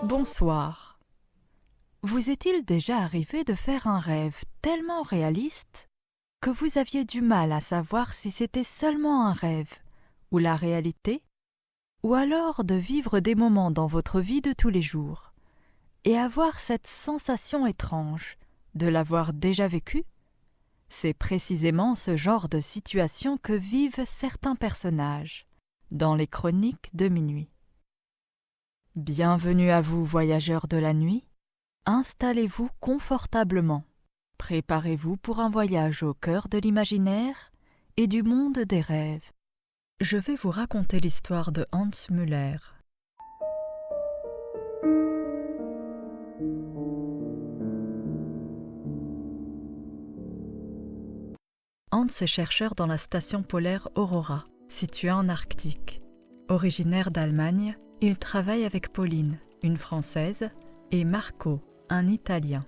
Bonsoir. Vous est-il déjà arrivé de faire un rêve tellement réaliste que vous aviez du mal à savoir si c'était seulement un rêve ou la réalité, ou alors de vivre des moments dans votre vie de tous les jours et avoir cette sensation étrange de l'avoir déjà vécu? C'est précisément ce genre de situation que vivent certains personnages dans les chroniques de minuit. Bienvenue à vous, voyageurs de la nuit. Installez-vous confortablement. Préparez-vous pour un voyage au cœur de l'imaginaire et du monde des rêves. Je vais vous raconter l'histoire de Hans Müller. Hans est chercheur dans la station polaire Aurora, située en Arctique. Originaire d'Allemagne, il travaille avec Pauline, une Française, et Marco, un Italien.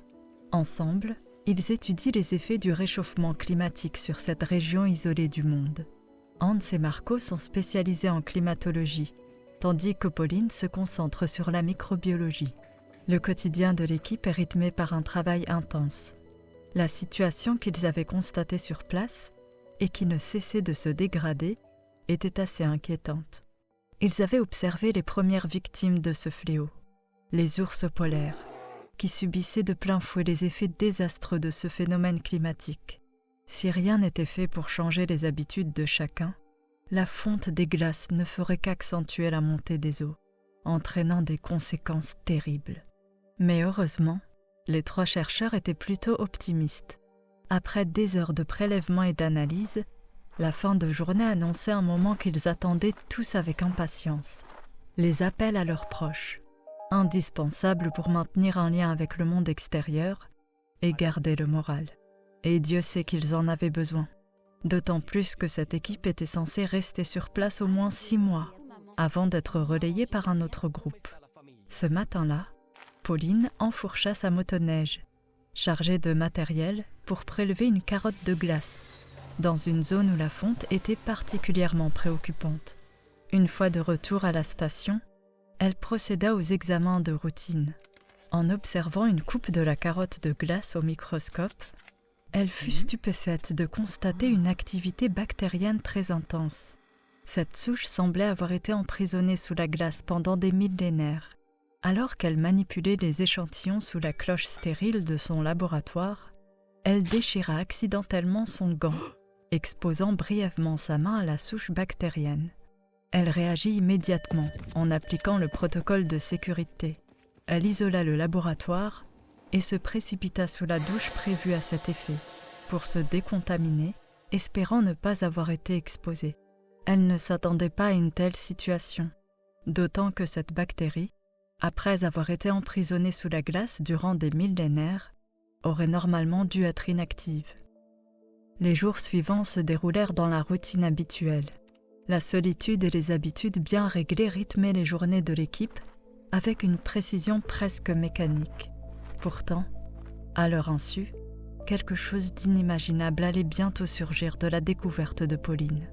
Ensemble, ils étudient les effets du réchauffement climatique sur cette région isolée du monde. Hans et Marco sont spécialisés en climatologie, tandis que Pauline se concentre sur la microbiologie. Le quotidien de l'équipe est rythmé par un travail intense. La situation qu'ils avaient constatée sur place, et qui ne cessait de se dégrader, était assez inquiétante. Ils avaient observé les premières victimes de ce fléau, les ours polaires, qui subissaient de plein fouet les effets désastreux de ce phénomène climatique. Si rien n'était fait pour changer les habitudes de chacun, la fonte des glaces ne ferait qu'accentuer la montée des eaux, entraînant des conséquences terribles. Mais heureusement, les trois chercheurs étaient plutôt optimistes. Après des heures de prélèvement et d'analyse, la fin de journée annonçait un moment qu'ils attendaient tous avec impatience. Les appels à leurs proches, indispensables pour maintenir un lien avec le monde extérieur et garder le moral. Et Dieu sait qu'ils en avaient besoin. D'autant plus que cette équipe était censée rester sur place au moins 6 mois, avant d'être relayée par un autre groupe. Ce matin-là, Pauline enfourcha sa motoneige, chargée de matériel pour prélever une carotte de glace, dans une zone où la fonte était particulièrement préoccupante. Une fois de retour à la station, elle procéda aux examens de routine. En observant une coupe de la carotte de glace au microscope, elle fut stupéfaite de constater une activité bactérienne très intense. Cette souche semblait avoir été emprisonnée sous la glace pendant des millénaires. Alors qu'elle manipulait les échantillons sous la cloche stérile de son laboratoire, elle déchira accidentellement son gant, exposant brièvement sa main à la souche bactérienne. Elle réagit immédiatement en appliquant le protocole de sécurité. Elle isola le laboratoire et se précipita sous la douche prévue à cet effet, pour se décontaminer, espérant ne pas avoir été exposée. Elle ne s'attendait pas à une telle situation, d'autant que cette bactérie, après avoir été emprisonnée sous la glace durant des millénaires, aurait normalement dû être inactive. Les jours suivants se déroulèrent dans la routine habituelle. La solitude et les habitudes bien réglées rythmaient les journées de l'équipe avec une précision presque mécanique. Pourtant, à leur insu, quelque chose d'inimaginable allait bientôt surgir de la découverte de Pauline.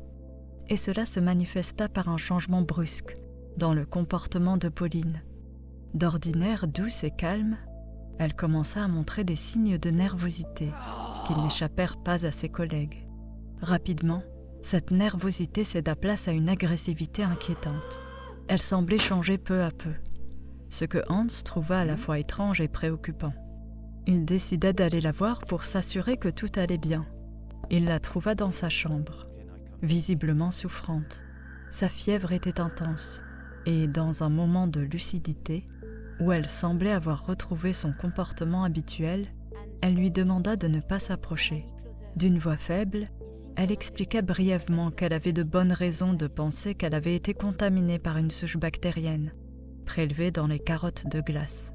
Et cela se manifesta par un changement brusque dans le comportement de Pauline. D'ordinaire douce et calme, elle commença à montrer des signes de nervosité qui n'échappèrent pas à ses collègues. Rapidement, cette nervosité céda place à une agressivité inquiétante. Elle semblait changer peu à peu, ce que Hans trouva à la fois étrange et préoccupant. Il décida d'aller la voir pour s'assurer que tout allait bien. Il la trouva dans sa chambre, visiblement souffrante. Sa fièvre était intense, et dans un moment de lucidité, où elle semblait avoir retrouvé son comportement habituel, elle lui demanda de ne pas s'approcher. D'une voix faible, elle expliqua brièvement qu'elle avait de bonnes raisons de penser qu'elle avait été contaminée par une souche bactérienne, prélevée dans les carottes de glace.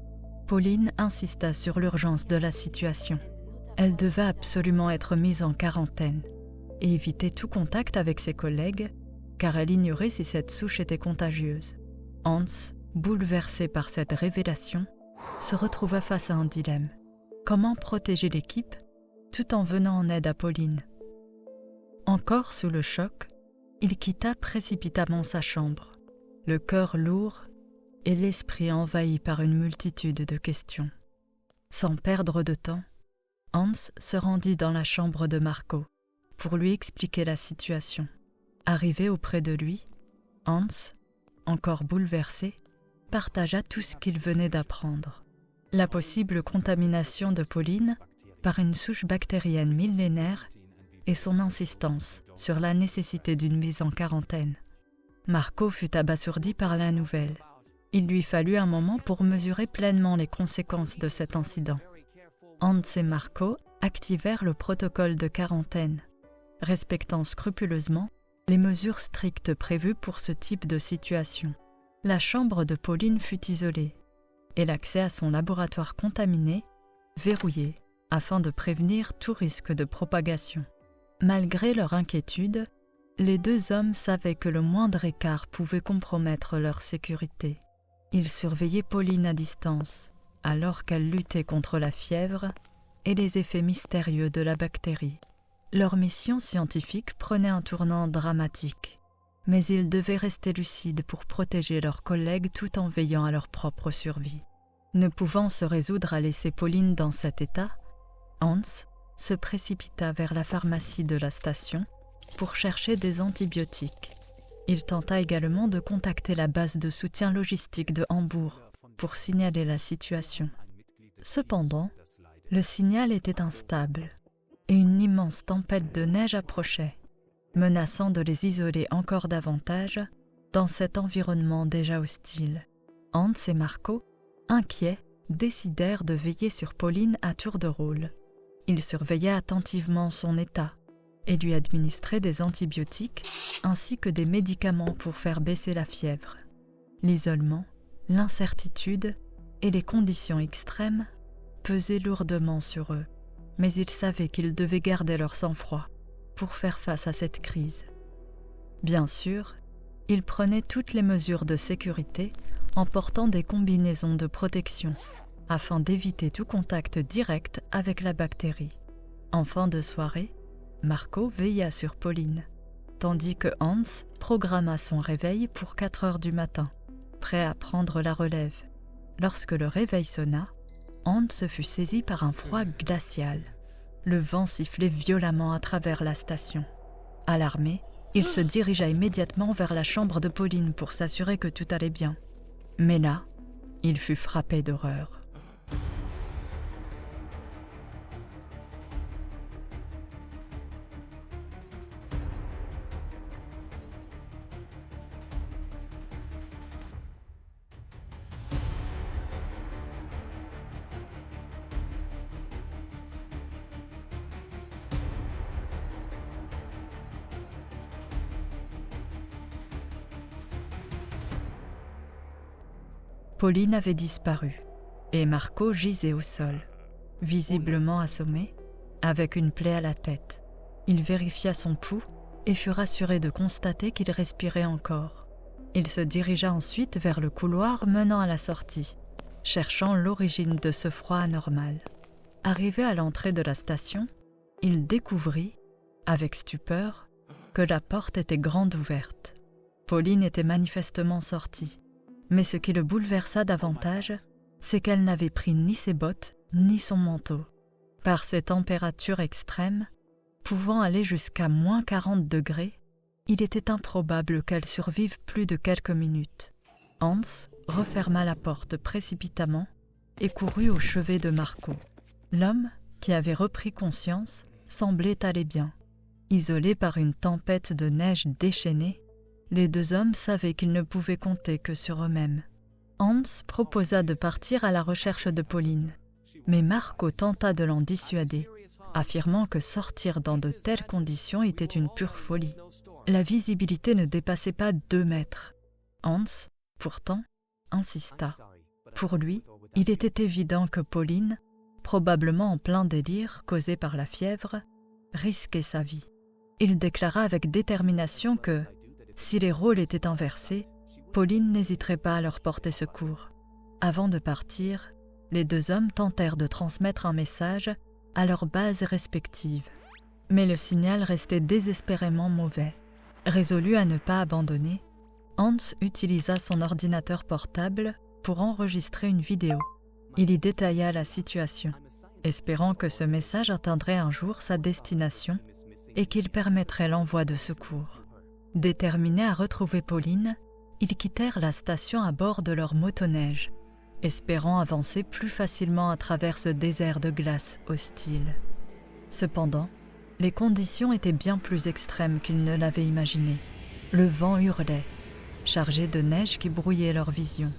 Pauline insista sur l'urgence de la situation. Elle devait absolument être mise en quarantaine et éviter tout contact avec ses collègues, car elle ignorait si cette souche était contagieuse. Hans, bouleversé par cette révélation, se retrouva face à un dilemme. Comment protéger l'équipe tout en venant en aide à Pauline? Encore sous le choc, il quitta précipitamment sa chambre, le cœur lourd et l'esprit envahi par une multitude de questions. Sans perdre de temps, Hans se rendit dans la chambre de Marco pour lui expliquer la situation. Arrivé auprès de lui, Hans, encore bouleversé, partagea tout ce qu'il venait d'apprendre. La possible contamination de Pauline par une souche bactérienne millénaire et son insistance sur la nécessité d'une mise en quarantaine. Marco fut abasourdi par la nouvelle. Il lui fallut un moment pour mesurer pleinement les conséquences de cet incident. Hans et Marco activèrent le protocole de quarantaine, respectant scrupuleusement les mesures strictes prévues pour ce type de situation. La chambre de Pauline fut isolée et l'accès à son laboratoire contaminé verrouillé afin de prévenir tout risque de propagation. Malgré leur inquiétude, les deux hommes savaient que le moindre écart pouvait compromettre leur sécurité. Ils surveillaient Pauline à distance, alors qu'elle luttait contre la fièvre et les effets mystérieux de la bactérie. Leur mission scientifique prenait un tournant dramatique, mais ils devaient rester lucides pour protéger leurs collègues tout en veillant à leur propre survie. Ne pouvant se résoudre à laisser Pauline dans cet état, Hans se précipita vers la pharmacie de la station pour chercher des antibiotiques. Il tenta également de contacter la base de soutien logistique de Hambourg pour signaler la situation. Cependant, le signal était instable et une immense tempête de neige approchait, menaçant de les isoler encore davantage dans cet environnement déjà hostile. Hans et Marco, inquiets, décidèrent de veiller sur Pauline à tour de rôle. Ils surveillaient attentivement son état et lui administraient des antibiotiques ainsi que des médicaments pour faire baisser la fièvre. L'isolement, l'incertitude et les conditions extrêmes pesaient lourdement sur eux, mais ils savaient qu'ils devaient garder leur sang-froid pour faire face à cette crise. Bien sûr, ils prenaient toutes les mesures de sécurité en portant des combinaisons de protection afin d'éviter tout contact direct avec la bactérie. En fin de soirée, Marco veilla sur Pauline, tandis que Hans programma son réveil pour 4 heures du matin, prêt à prendre la relève. Lorsque le réveil sonna, Hans fut saisi par un froid glacial. Le vent sifflait violemment à travers la station. Alarmé, il se dirigea immédiatement vers la chambre de Pauline pour s'assurer que tout allait bien. Mais là, il fut frappé d'horreur. Pauline avait disparu et Marco gisait au sol, visiblement assommé, avec une plaie à la tête. Il vérifia son pouls et fut rassuré de constater qu'il respirait encore. Il se dirigea ensuite vers le couloir menant à la sortie, cherchant l'origine de ce froid anormal. Arrivé à l'entrée de la station, il découvrit, avec stupeur, que la porte était grande ouverte. Pauline était manifestement sortie. Mais ce qui le bouleversa davantage, c'est qu'elle n'avait pris ni ses bottes ni son manteau. Par ces températures extrêmes, pouvant aller jusqu'à moins 40 degrés, il était improbable qu'elle survive plus de quelques minutes. Hans referma la porte précipitamment et courut au chevet de Marco. L'homme, qui avait repris conscience, semblait aller bien. Isolé par une tempête de neige déchaînée, les deux hommes savaient qu'ils ne pouvaient compter que sur eux-mêmes. Hans proposa de partir à la recherche de Pauline, mais Marco tenta de l'en dissuader, affirmant que sortir dans de telles conditions était une pure folie. La visibilité ne dépassait pas 2 mètres. Hans, pourtant, insista. Pour lui, il était évident que Pauline, probablement en plein délire causé par la fièvre, risquait sa vie. Il déclara avec détermination que, si les rôles étaient inversés, Pauline n'hésiterait pas à leur porter secours. Avant de partir, les deux hommes tentèrent de transmettre un message à leurs bases respectives. Mais le signal restait désespérément mauvais. Résolus à ne pas abandonner, Hans utilisa son ordinateur portable pour enregistrer une vidéo. Il y détailla la situation, espérant que ce message atteindrait un jour sa destination et qu'il permettrait l'envoi de secours. Déterminés à retrouver Pauline, ils quittèrent la station à bord de leur motoneige, espérant avancer plus facilement à travers ce désert de glace hostile. Cependant, les conditions étaient bien plus extrêmes qu'ils ne l'avaient imaginé. Le vent hurlait, chargé de neige qui brouillait leur vision,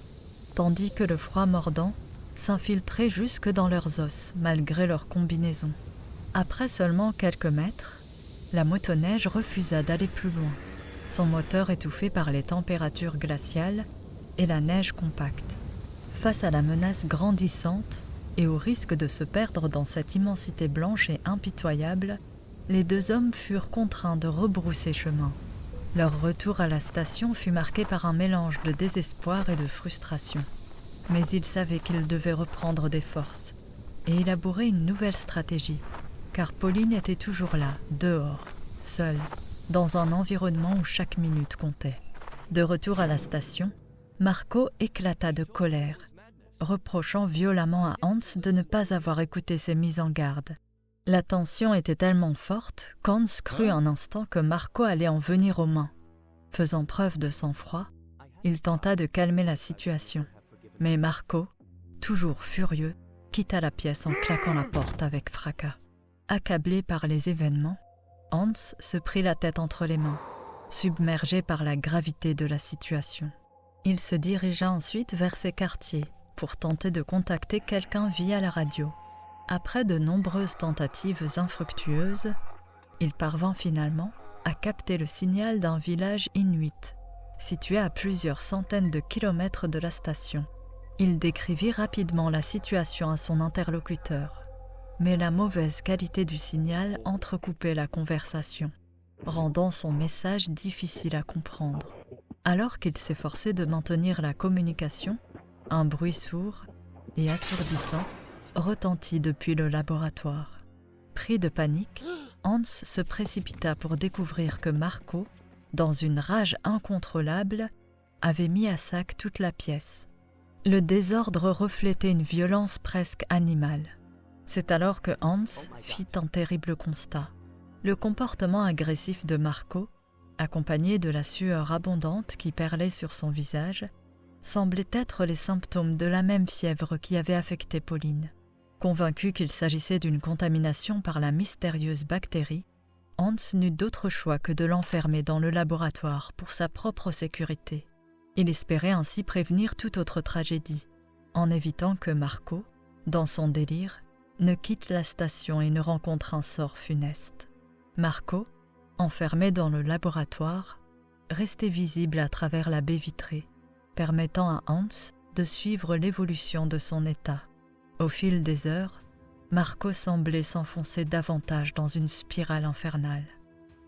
tandis que le froid mordant s'infiltrait jusque dans leurs os malgré leur combinaison. Après seulement quelques mètres, la motoneige refusa d'aller plus loin, son moteur étouffé par les températures glaciales et la neige compacte. Face à la menace grandissante et au risque de se perdre dans cette immensité blanche et impitoyable, les deux hommes furent contraints de rebrousser chemin. Leur retour à la station fut marqué par un mélange de désespoir et de frustration. Mais ils savaient qu'ils devaient reprendre des forces et élaborer une nouvelle stratégie, car Pauline était toujours là, dehors, seule, dans un environnement où chaque minute comptait. De retour à la station, Marco éclata de colère, reprochant violemment à Hans de ne pas avoir écouté ses mises en garde. La tension était tellement forte qu'Hans crut un instant que Marco allait en venir aux mains. Faisant preuve de sang-froid, il tenta de calmer la situation. Mais Marco, toujours furieux, quitta la pièce en claquant la porte avec fracas. Accablé par les événements, Hans se prit la tête entre les mains, submergé par la gravité de la situation. Il se dirigea ensuite vers ses quartiers pour tenter de contacter quelqu'un via la radio. Après de nombreuses tentatives infructueuses, il parvint finalement à capter le signal d'un village inuit, situé à plusieurs centaines de kilomètres de la station. Il décrivit rapidement la situation à son interlocuteur, mais la mauvaise qualité du signal entrecoupait la conversation, rendant son message difficile à comprendre. Alors qu'il s'efforçait de maintenir la communication, un bruit sourd et assourdissant retentit depuis le laboratoire. Pris de panique, Hans se précipita pour découvrir que Marco, dans une rage incontrôlable, avait mis à sac toute la pièce. Le désordre reflétait une violence presque animale. C'est alors que Hans fit un terrible constat. Le comportement agressif de Marco, accompagné de la sueur abondante qui perlait sur son visage, semblait être les symptômes de la même fièvre qui avait affecté Pauline. Convaincu qu'il s'agissait d'une contamination par la mystérieuse bactérie, Hans n'eut d'autre choix que de l'enfermer dans le laboratoire pour sa propre sécurité. Il espérait ainsi prévenir toute autre tragédie, en évitant que Marco, dans son délire, ne quitte la station et ne rencontre un sort funeste. Marco, enfermé dans le laboratoire, restait visible à travers la baie vitrée, permettant à Hans de suivre l'évolution de son état. Au fil des heures, Marco semblait s'enfoncer davantage dans une spirale infernale.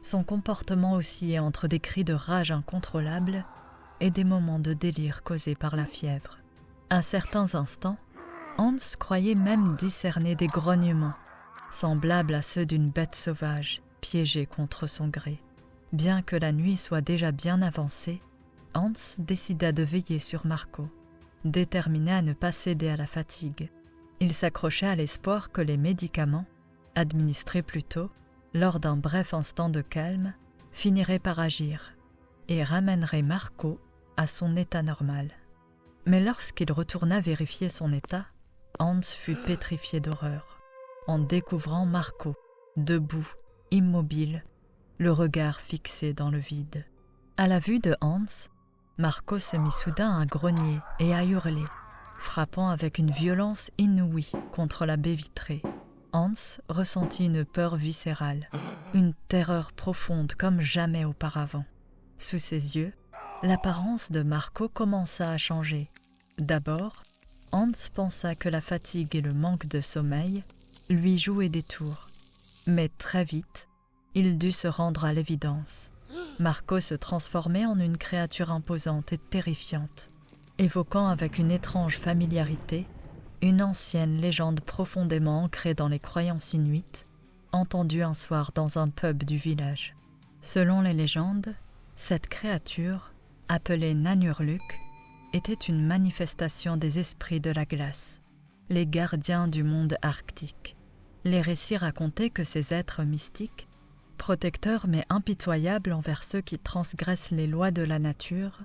Son comportement oscillait entre des cris de rage incontrôlables et des moments de délire causés par la fièvre. À certains instants, Hans croyait même discerner des grognements, semblables à ceux d'une bête sauvage, piégée contre son gré. Bien que la nuit soit déjà bien avancée, Hans décida de veiller sur Marco, déterminé à ne pas céder à la fatigue. Il s'accrochait à l'espoir que les médicaments, administrés plus tôt, lors d'un bref instant de calme, finiraient par agir et ramèneraient Marco à son état normal. Mais lorsqu'il retourna vérifier son état, Hans fut pétrifié d'horreur, en découvrant Marco, debout, immobile, le regard fixé dans le vide. À la vue de Hans, Marco se mit soudain à grogner et à hurler, frappant avec une violence inouïe contre la baie vitrée. Hans ressentit une peur viscérale, une terreur profonde comme jamais auparavant. Sous ses yeux, l'apparence de Marco commença à changer. D'abord, Hans pensa que la fatigue et le manque de sommeil lui jouaient des tours. Mais très vite, il dut se rendre à l'évidence. Marco se transformait en une créature imposante et terrifiante, évoquant avec une étrange familiarité une ancienne légende profondément ancrée dans les croyances inuites, entendue un soir dans un pub du village. Selon les légendes, cette créature, appelé Nanurluk, était une manifestation des esprits de la glace, les gardiens du monde arctique. Les récits racontaient que ces êtres mystiques, protecteurs mais impitoyables envers ceux qui transgressent les lois de la nature,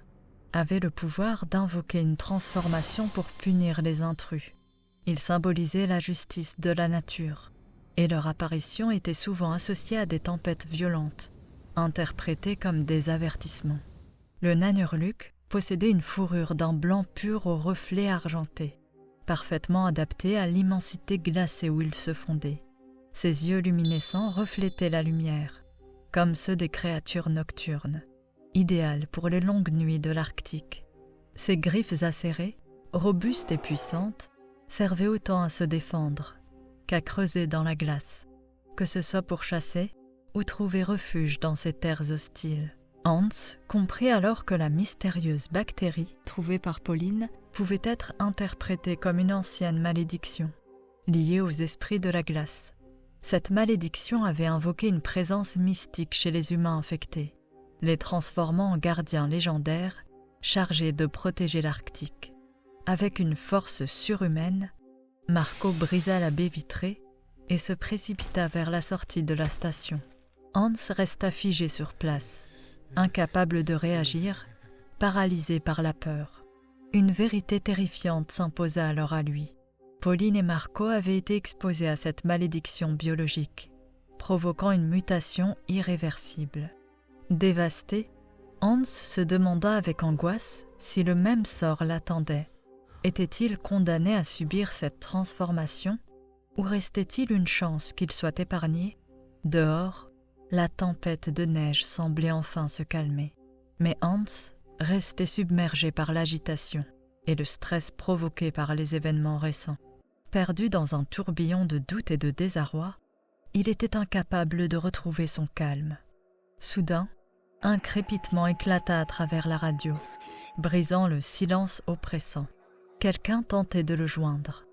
avaient le pouvoir d'invoquer une transformation pour punir les intrus. Ils symbolisaient la justice de la nature, et leur apparition était souvent associée à des tempêtes violentes, interprétées comme des avertissements. Le Nanurluk possédait une fourrure d'un blanc pur aux reflets argentés, parfaitement adaptée à l'immensité glacée où il se fondait. Ses yeux luminescents reflétaient la lumière, comme ceux des créatures nocturnes, idéales pour les longues nuits de l'Arctique. Ses griffes acérées, robustes et puissantes, servaient autant à se défendre qu'à creuser dans la glace, que ce soit pour chasser ou trouver refuge dans ces terres hostiles. Hans comprit alors que la mystérieuse bactérie trouvée par Pauline pouvait être interprétée comme une ancienne malédiction, liée aux esprits de la glace. Cette malédiction avait invoqué une présence mystique chez les humains infectés, les transformant en gardiens légendaires chargés de protéger l'Arctique. Avec une force surhumaine, Marco brisa la baie vitrée et se précipita vers la sortie de la station. Hans resta figé sur place, incapable de réagir, paralysé par la peur. Une vérité terrifiante s'imposa alors à lui. Pauline et Marco avaient été exposés à cette malédiction biologique, provoquant une mutation irréversible. Dévasté, Hans se demanda avec angoisse si le même sort l'attendait. Était-il condamné à subir cette transformation ou restait-il une chance qu'il soit épargné? Dehors, la tempête de neige semblait enfin se calmer. Mais Hans restait submergé par l'agitation et le stress provoqué par les événements récents. Perdu dans un tourbillon de doute et de désarroi, il était incapable de retrouver son calme. Soudain, un crépitement éclata à travers la radio, brisant le silence oppressant. Quelqu'un tentait de le joindre.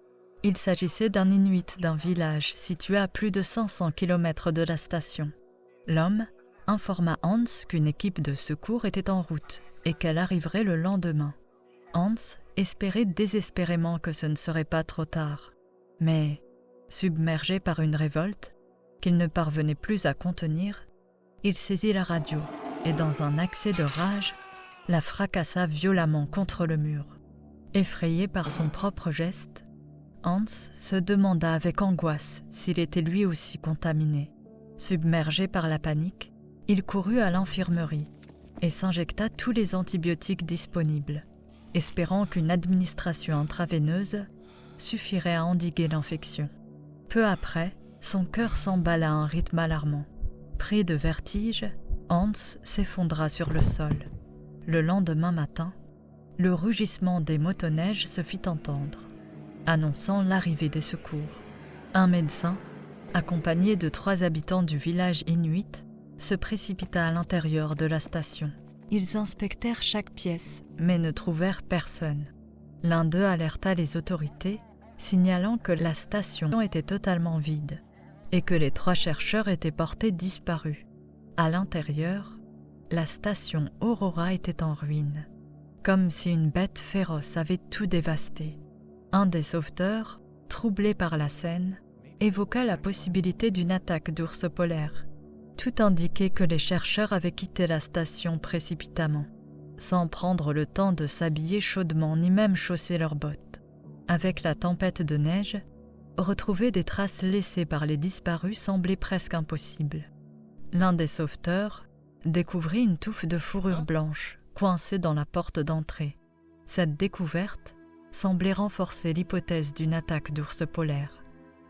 Il s'agissait d'un Inuit d'un village situé à plus de 500 km de la station. L'homme informa Hans qu'une équipe de secours était en route et qu'elle arriverait le lendemain. Hans espérait désespérément que ce ne serait pas trop tard. Mais, submergé par une révolte qu'il ne parvenait plus à contenir, il saisit la radio et, dans un accès de rage, la fracassa violemment contre le mur. Effrayé par son propre geste, Hans se demanda avec angoisse s'il était lui aussi contaminé. Submergé par la panique, il courut à l'infirmerie et s'injecta tous les antibiotiques disponibles, espérant qu'une administration intraveineuse suffirait à endiguer l'infection. Peu après, son cœur s'emballa à un rythme alarmant. Pris de vertige, Hans s'effondra sur le sol. Le lendemain matin, le rugissement des motoneiges se fit entendre, annonçant l'arrivée des secours. Un médecin, accompagné de 3 habitants du village inuit, se précipita à l'intérieur de la station. Ils inspectèrent chaque pièce, mais ne trouvèrent personne. L'un d'eux alerta les autorités, signalant que la station était totalement vide et que les 3 chercheurs étaient portés disparus. À l'intérieur, la station Aurora était en ruine, comme si une bête féroce avait tout dévasté. Un des sauveteurs, troublé par la scène, évoqua la possibilité d'une attaque d'ours polaires. Tout indiquait que les chercheurs avaient quitté la station précipitamment, sans prendre le temps de s'habiller chaudement ni même chausser leurs bottes. Avec la tempête de neige, retrouver des traces laissées par les disparus semblait presque impossible. L'un des sauveteurs découvrit une touffe de fourrure blanche coincée dans la porte d'entrée. Cette découverte semblait renforcer l'hypothèse d'une attaque d'ours polaires.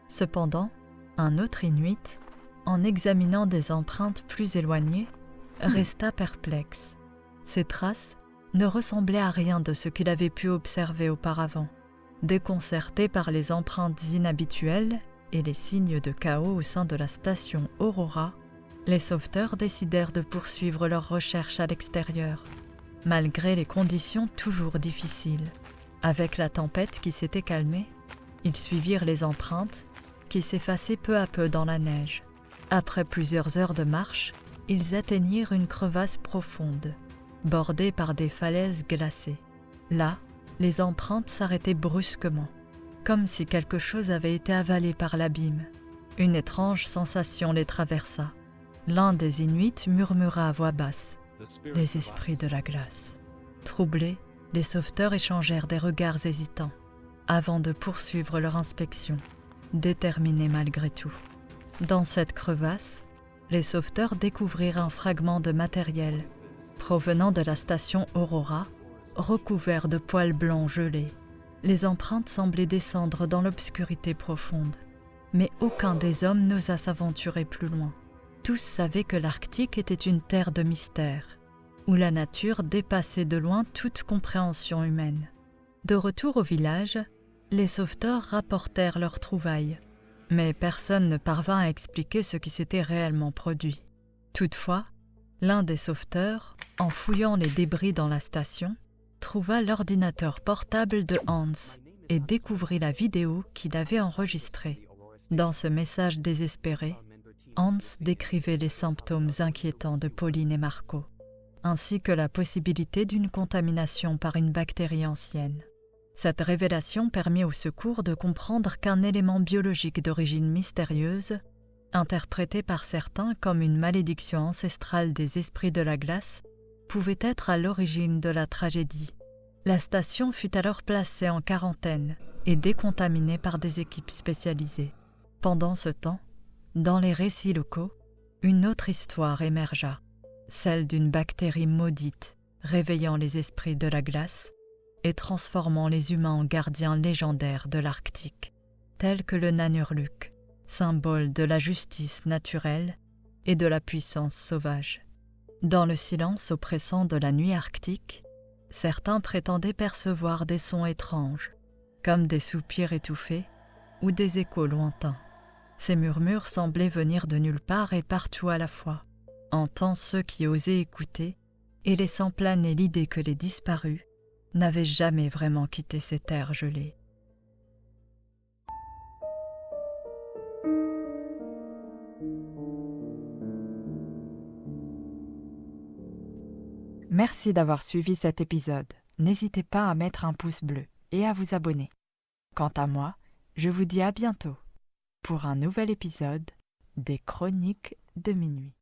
Cependant, un autre Inuit, en examinant des empreintes plus éloignées, resta perplexe. Ces traces ne ressemblaient à rien de ce qu'il avait pu observer auparavant. Déconcertés par les empreintes inhabituelles et les signes de chaos au sein de la station Aurora, les sauveteurs décidèrent de poursuivre leurs recherches à l'extérieur, malgré les conditions toujours difficiles. Avec la tempête qui s'était calmée, ils suivirent les empreintes qui s'effaçaient peu à peu dans la neige. Après plusieurs heures de marche, ils atteignirent une crevasse profonde, bordée par des falaises glacées. Là, les empreintes s'arrêtaient brusquement, comme si quelque chose avait été avalé par l'abîme. Une étrange sensation les traversa. L'un des Inuits murmura à voix basse « Les esprits de la glace ». Troublés, les sauveteurs échangèrent des regards hésitants, avant de poursuivre leur inspection, déterminés malgré tout. Dans cette crevasse, les sauveteurs découvrirent un fragment de matériel provenant de la station Aurora, recouvert de poils blancs gelés. Les empreintes semblaient descendre dans l'obscurité profonde, mais aucun des hommes n'osa s'aventurer plus loin. Tous savaient que l'Arctique était une terre de mystère, où la nature dépassait de loin toute compréhension humaine. De retour au village, les sauveteurs rapportèrent leurs trouvailles, mais personne ne parvint à expliquer ce qui s'était réellement produit. Toutefois, l'un des sauveteurs, en fouillant les débris dans la station, trouva l'ordinateur portable de Hans et découvrit la vidéo qu'il avait enregistrée. Dans ce message désespéré, Hans décrivait les symptômes inquiétants de Pauline et Marco, ainsi que la possibilité d'une contamination par une bactérie ancienne. Cette révélation permit au secours de comprendre qu'un élément biologique d'origine mystérieuse, interprété par certains comme une malédiction ancestrale des esprits de la glace, pouvait être à l'origine de la tragédie. La station fut alors placée en quarantaine et décontaminée par des équipes spécialisées. Pendant ce temps, dans les récits locaux, une autre histoire émergea, celle d'une bactérie maudite réveillant les esprits de la glace et transformant les humains en gardiens légendaires de l'Arctique, tels que le Nanurluq, symbole de la justice naturelle et de la puissance sauvage. Dans le silence oppressant de la nuit arctique, certains prétendaient percevoir des sons étranges, comme des soupirs étouffés ou des échos lointains. Ces murmures semblaient venir de nulle part et partout à la fois, hantant ceux qui osaient écouter et laissant planer l'idée que les disparus n'avaient jamais vraiment quitté ces terres gelées. Merci d'avoir suivi cet épisode. N'hésitez pas à mettre un pouce bleu et à vous abonner. Quant à moi, je vous dis à bientôt pour un nouvel épisode des Chroniques de minuit.